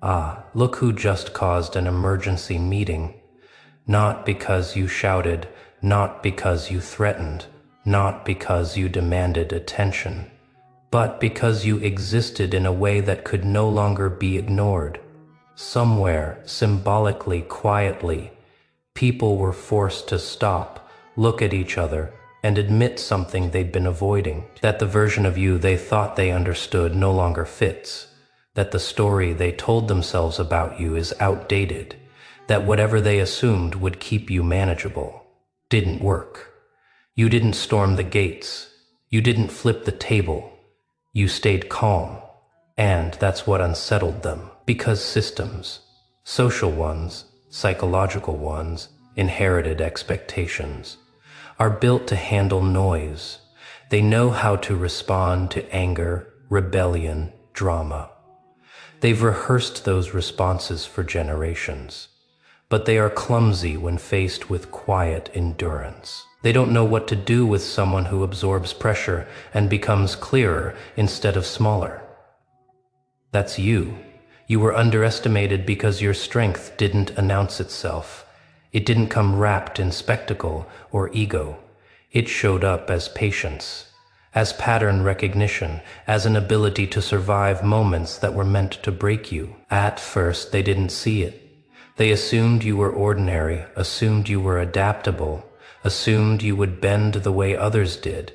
Ah, look who just caused an emergency meeting. Not because you shouted, not because you threatened, not because you demanded attention, but because you existed in a way that could no longer be ignored. Somewhere, symbolically, quietly, people were forced to stop, look at each other, and admit something they'd been avoiding. That the version of you they thought they understood no longer fits. That the story they told themselves about you is outdated. That whatever they assumed would keep you manageable didn't work. You didn't storm the gates. You didn't flip the table. You stayed calm. And that's what unsettled them. Because systems, social ones, psychological ones, inherited expectations, are built to handle noise. They know how to respond to anger, rebellion, drama. They've rehearsed those responses for generations, but they are clumsy when faced with quiet endurance. They don't know what to do with someone who absorbs pressure and becomes clearer instead of smaller. That's you. You were underestimated because your strength didn't announce itself. It didn't come wrapped in spectacle or ego. It showed up as patience, as pattern recognition, as an ability to survive moments that were meant to break you. At first, they didn't see it. They assumed you were ordinary, assumed you were adaptable, assumed you would bend the way others did.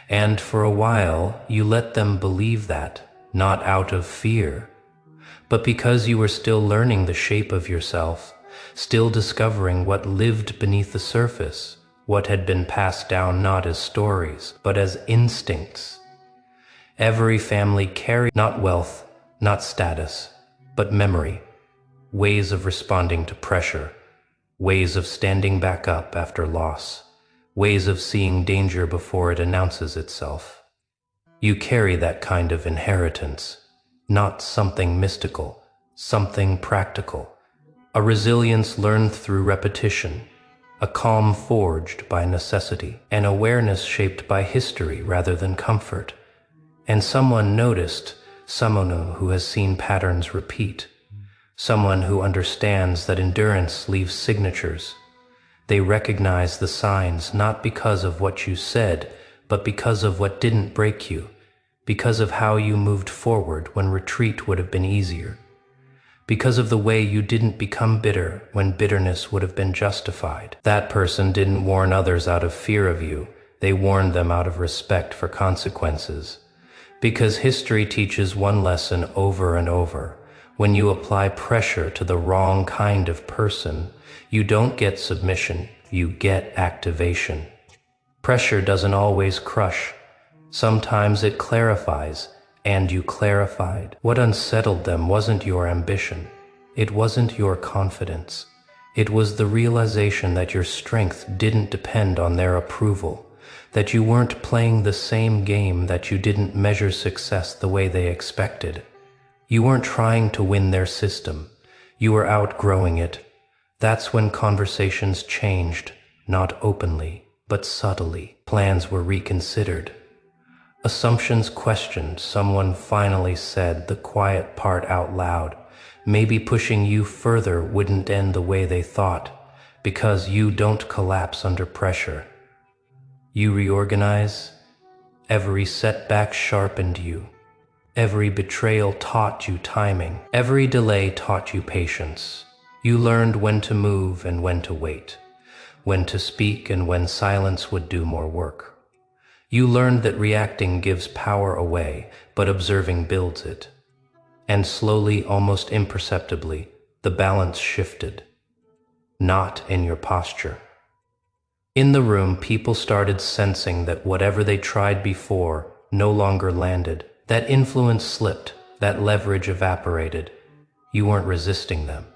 And for a while, you let them believe that, not out of fear, but because you were still learning the shape of yourself, still discovering what lived beneath the surface, what had been passed down not as stories, but as instincts. Every family carried not wealth, not status, but memory, ways of responding to pressure, ways of standing back up after loss, ways of seeing danger before it announces itself. You carry that kind of inheritance, not something mystical, something practical, a resilience learned through repetition, a calm forged by necessity, an awareness shaped by history rather than comfort. And someone noticed, someone who has seen patterns repeat, someone who understands that endurance leaves signatures. They recognize the signs not because of what you said, but because of what didn't break you, because of how you moved forward when retreat would have been easier, because of the way you didn't become bitter when bitterness would have been justified. That person didn't warn others out of fear of you, they warned them out of respect for consequences. Because history teaches one lesson over and over. When you apply pressure to the wrong kind of person, you don't get submission, you get activation. Pressure doesn't always crush. Sometimes it clarifies, and you clarified. What unsettled them wasn't your ambition. It wasn't your confidence. It was the realization that your strength didn't depend on their approval, that you weren't playing the same game, that you didn't measure success the way they expected. You weren't trying to win their system. You were outgrowing it. That's when conversations changed, not openly, but subtly. Plans were reconsidered. Assumptions questioned. Someone finally said the quiet part out loud. Maybe pushing you further wouldn't end the way they thought, because you don't collapse under pressure. You reorganize. Every setback sharpened you. Every betrayal taught you timing. Every delay taught you patience. You learned when to move and when to wait, when to speak and when silence would do more work. You learned that reacting gives power away, but observing builds it. And slowly, almost imperceptibly, the balance shifted. Not in your posture. In the room, people started sensing that whatever they tried before no longer landed. That influence slipped, that leverage evaporated. You weren't resisting them.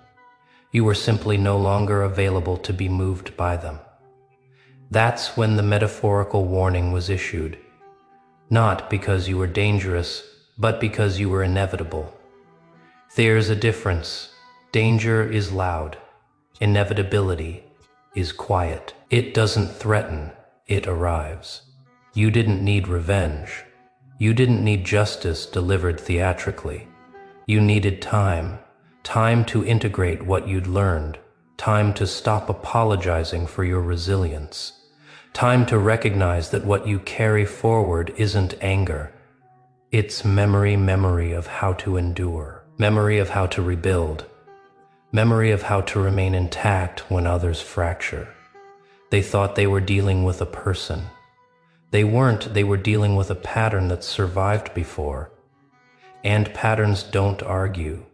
You were simply no longer available to be moved by them. That's when the metaphorical warning was issued. Not because you were dangerous, but because you were inevitable. There's a difference. Danger is loud. Inevitability is quiet. It doesn't threaten, it arrives. You didn't need revenge. You didn't need justice delivered theatrically. You needed time, time to integrate what you'd learned, time to stop apologizing for your resilience, time to recognize that what you carry forward isn't anger. It's memory of how to endure, memory of how to rebuild, memory of how to remain intact when others fracture. They thought they were dealing with a person. They weren't, they were dealing with a pattern that's survived before. And patterns don't argue.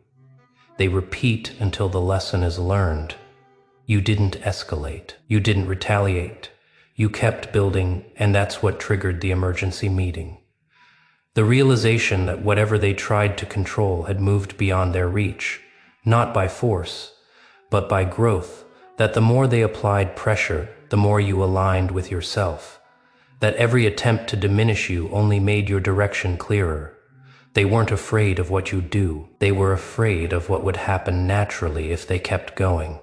They repeat until the lesson is learned. You didn't escalate. You didn't retaliate. You kept building, and that's what triggered the emergency meeting. The realization that whatever they tried to control had moved beyond their reach, not by force, but by growth, that the more they applied pressure, the more you aligned with yourself, that every attempt to diminish you only made your direction clearer. They weren't afraid of what you'd do, they were afraid of what would happen naturally if they kept going.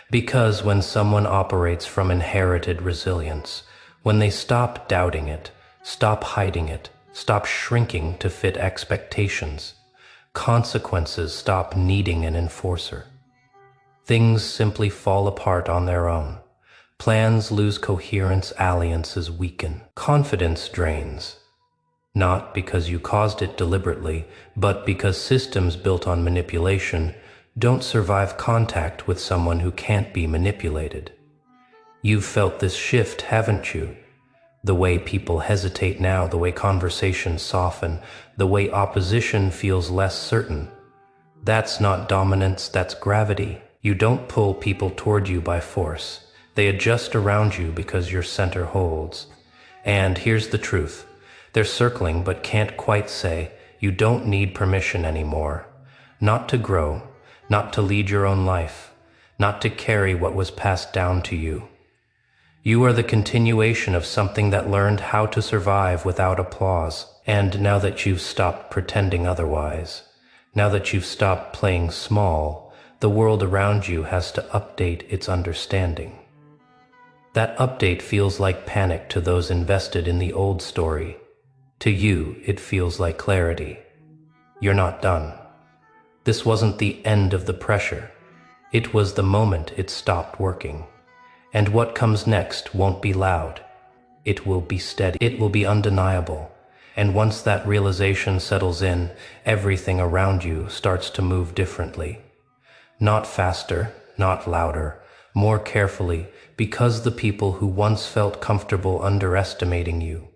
Because when someone operates from inherited resilience, when they stop doubting it, stop hiding it, stop shrinking to fit expectations, consequences stop needing an enforcer. Things simply fall apart on their own. Plans lose coherence, alliances weaken, confidence drains. Not because you caused it deliberately, but because systems built on manipulation don't survive contact with someone who can't be manipulated. You've felt this shift, haven't you? The way people hesitate now, the way conversations soften, the way opposition feels less certain. That's not dominance, that's gravity. You don't pull people toward you by force. They adjust around you because your center holds. And here's the truth. They're circling but can't quite say, you don't need permission anymore. Not to grow, not to lead your own life, not to carry what was passed down to you. You are the continuation of something that learned how to survive without applause. And now that you've stopped pretending otherwise, now that you've stopped playing small, the world around you has to update its understanding. That update feels like panic to those invested in the old story. To you, it feels like clarity. You're not done. This wasn't the end of the pressure. It was the moment it stopped working. And what comes next won't be loud. It will be steady. It will be undeniable. And once that realization settles in, everything around you starts to move differently. Not faster, not louder, more carefully, because the people who once felt comfortable underestimating you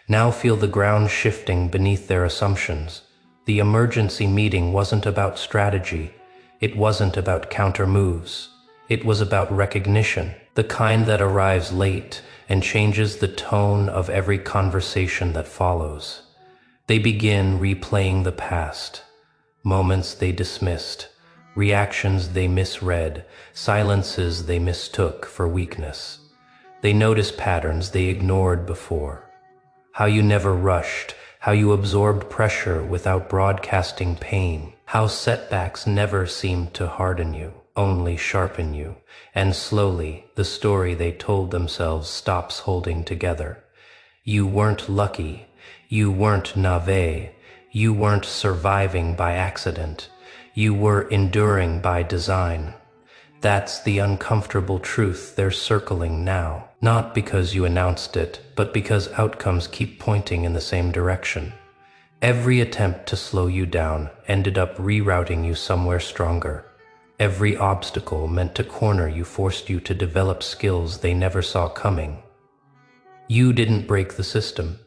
now feel the ground shifting beneath their assumptions. The emergency meeting wasn't about strategy. It wasn't about counter moves. It was about recognition, the kind that arrives late and changes the tone of every conversation that follows. They begin replaying the past, moments they dismissed, reactions they misread, silences they mistook for weakness. They notice patterns they ignored before. How you never rushed, how you absorbed pressure without broadcasting pain, how setbacks never seemed to harden you, only sharpen you, and slowly the story they told themselves stops holding together. You weren't lucky, you weren't naïve, you weren't surviving by accident. You were enduring by design. That's the uncomfortable truth they're circling now. Not because you announced it, but because outcomes keep pointing in the same direction. Every attempt to slow you down ended up rerouting you somewhere stronger. Every obstacle meant to corner you forced you to develop skills they never saw coming. You didn't break the system.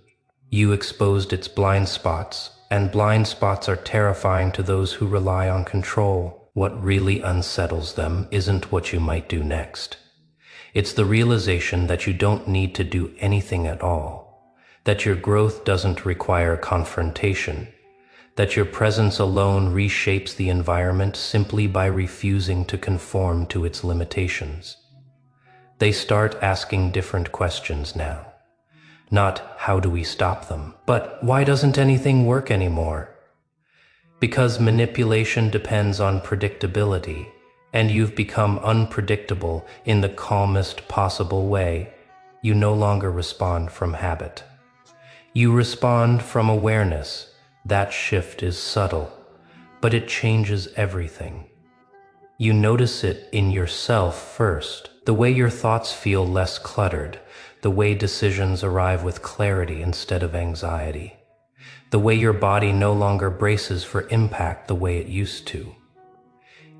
You exposed its blind spots. And blind spots are terrifying to those who rely on control. What really unsettles them isn't what you might do next. It's the realization that you don't need to do anything at all, that your growth doesn't require confrontation, that your presence alone reshapes the environment simply by refusing to conform to its limitations. They start asking different questions now. Not, how do we stop them? But why doesn't anything work anymore? Because manipulation depends on predictability, and you've become unpredictable in the calmest possible way. You no longer respond from habit. You respond from awareness. That shift is subtle, but it changes everything. You notice it in yourself first, the way your thoughts feel less cluttered, the way decisions arrive with clarity instead of anxiety, the way your body no longer braces for impact the way it used to.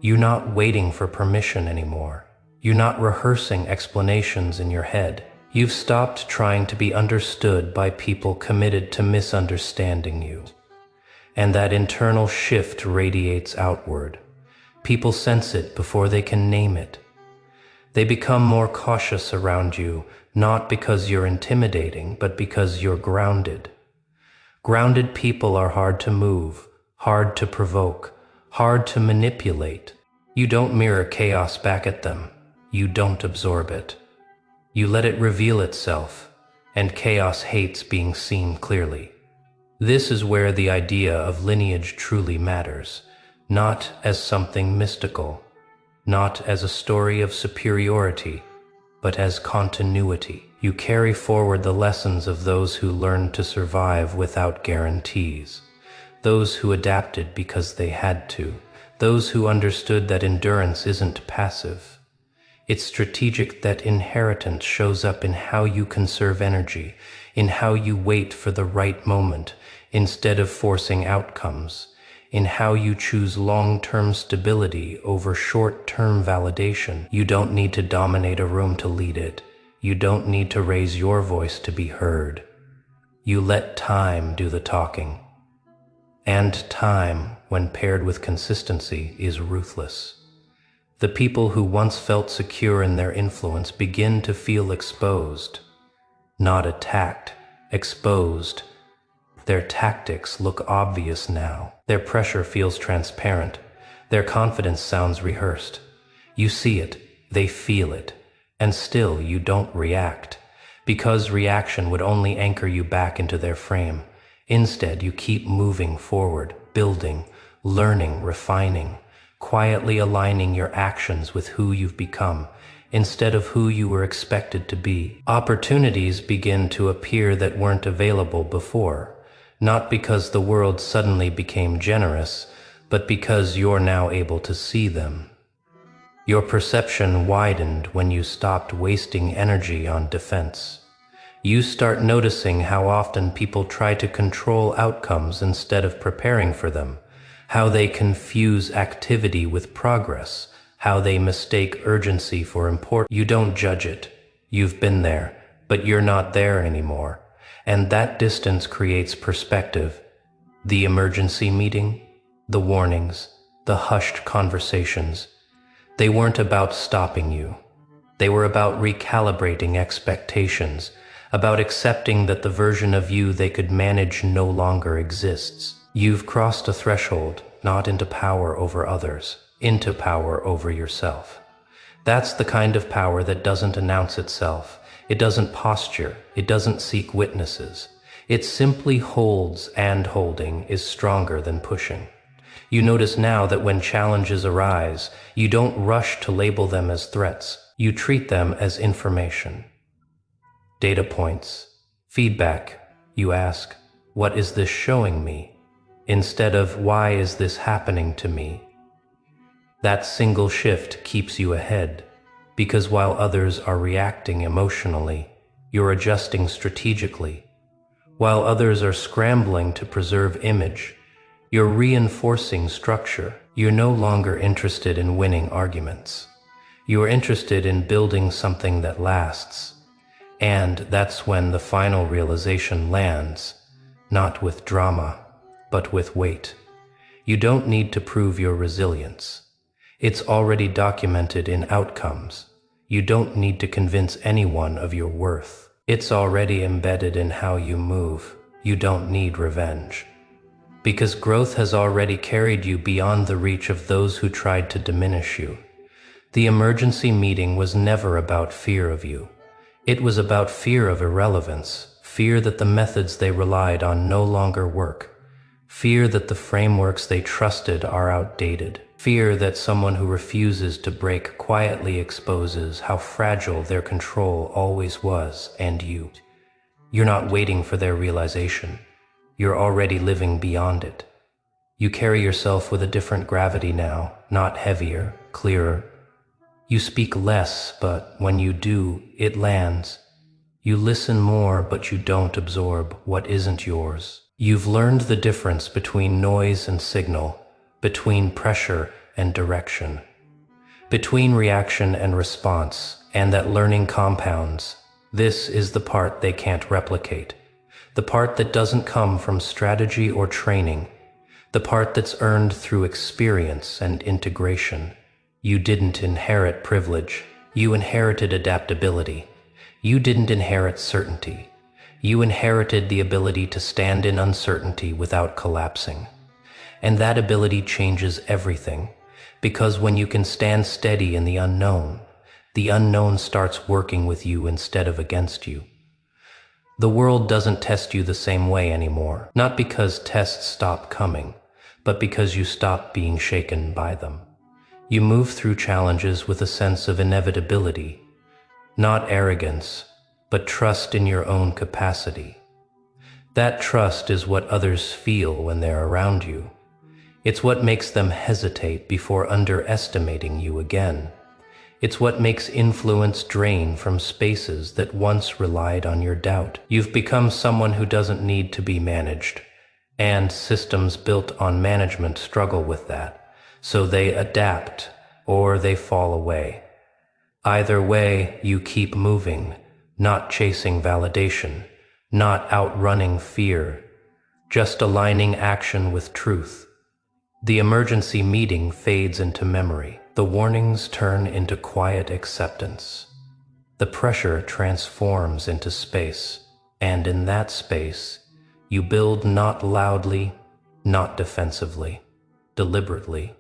You're not waiting for permission anymore. You're not rehearsing explanations in your head. You've stopped trying to be understood by people committed to misunderstanding you. And that internal shift radiates outward. People sense it before they can name it. They become more cautious around you, not because you're intimidating, but because you're grounded. Grounded people are hard to move, hard to provoke, hard to manipulate. You don't mirror chaos back at them. You don't absorb it. You let it reveal itself, and chaos hates being seen clearly. This is where the idea of lineage truly matters, not as something mystical, not as a story of superiority, but as continuity. You carry forward the lessons of those who learned to survive without guarantees, those who adapted because they had to, those who understood that endurance isn't passive. It's strategic. That inheritance shows up in how you conserve energy, in how you wait for the right moment instead of forcing outcomes, in how you choose long-term stability over short-term validation. You don't need to dominate a room to lead it. You don't need to raise your voice to be heard. You let time do the talking. And time, when paired with consistency, is ruthless. The people who once felt secure in their influence begin to feel exposed. Not attacked, exposed. Their tactics look obvious now. Their pressure feels transparent. Their confidence sounds rehearsed. You see it, they feel it, and still you don't react, because reaction would only anchor you back into their frame. Instead, you keep moving forward, building, learning, refining, quietly aligning your actions with who you've become, instead of who you were expected to be. Opportunities begin to appear that weren't available before, not because the world suddenly became generous, but because you're now able to see them. Your perception widened when you stopped wasting energy on defense. You start noticing how often people try to control outcomes instead of preparing for them, how they confuse activity with progress, how they mistake urgency for importance. You don't judge it. You've been there, but you're not there anymore. And that distance creates perspective. The emergency meeting, the warnings, the hushed conversations, they weren't about stopping you. They were about recalibrating expectations, about accepting that the version of you they could manage no longer exists. You've crossed a threshold, not into power over others, into power over yourself. That's the kind of power that doesn't announce itself. It doesn't posture. It doesn't seek witnesses. It simply holds, and holding is stronger than pushing. You notice now that when challenges arise, you don't rush to label them as threats. You treat them as information. Data points, feedback. You ask, what is this showing me? Instead of, why is this happening to me? That single shift keeps you ahead, because while others are reacting emotionally, you're adjusting strategically. While others are scrambling to preserve image, you're reinforcing structure. You're no longer interested in winning arguments. You're interested in building something that lasts. And that's when the final realization lands, not with drama, but with weight. You don't need to prove your resilience. It's already documented in outcomes. You don't need to convince anyone of your worth. It's already embedded in how you move. You don't need revenge. Because growth has already carried you beyond the reach of those who tried to diminish you. The emergency meeting was never about fear of you. It was about fear of irrelevance, fear that the methods they relied on no longer work, fear that the frameworks they trusted are outdated, fear that someone who refuses to break quietly exposes how fragile their control always was. And you're not waiting for their realization. You're already living beyond it. You carry yourself with a different gravity now, not heavier, clearer. You speak less, but when you do, it lands. You listen more, but you don't absorb what isn't yours. You've learned the difference between noise and signal, between pressure and direction, between reaction and response, and that learning compounds. This is the part they can't replicate, the part that doesn't come from strategy or training, the part that's earned through experience and integration. You didn't inherit privilege, you inherited adaptability. You didn't inherit certainty. You inherited the ability to stand in uncertainty without collapsing. And that ability changes everything, because when you can stand steady in the unknown starts working with you instead of against you. The world doesn't test you the same way anymore, not because tests stop coming, but because you stop being shaken by them. You move through challenges with a sense of inevitability, not arrogance, but trust in your own capacity. That trust is what others feel when they're around you. It's what makes them hesitate before underestimating you again. It's what makes influence drain from spaces that once relied on your doubt. You've become someone who doesn't need to be managed, and systems built on management struggle with that, so they adapt or they fall away. Either way, you keep moving, not chasing validation, not outrunning fear, just aligning action with truth. The emergency meeting fades into memory. The warnings turn into quiet acceptance. The pressure transforms into space, and in that space, you build not loudly, not defensively, deliberately.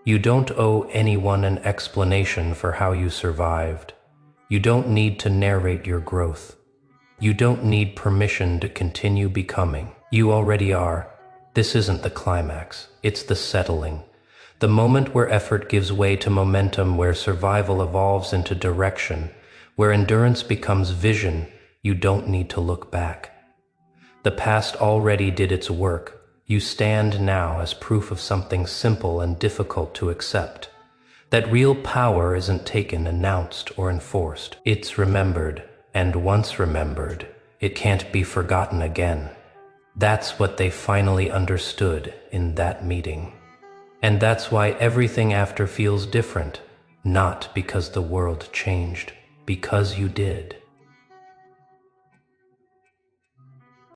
You don't owe anyone an explanation for how you survived. You don't need to narrate your growth. You don't need permission to continue becoming. You already are. This isn't the climax, it's the settling. The moment where effort gives way to momentum, where survival evolves into direction, where endurance becomes vision. You don't need to look back. The past already did its work. You stand now as proof of something simple and difficult to accept. That real power isn't taken, announced, or enforced. It's remembered, and once remembered, it can't be forgotten again. That's what they finally understood in that meeting. And that's why everything after feels different, not because the world changed, because you did.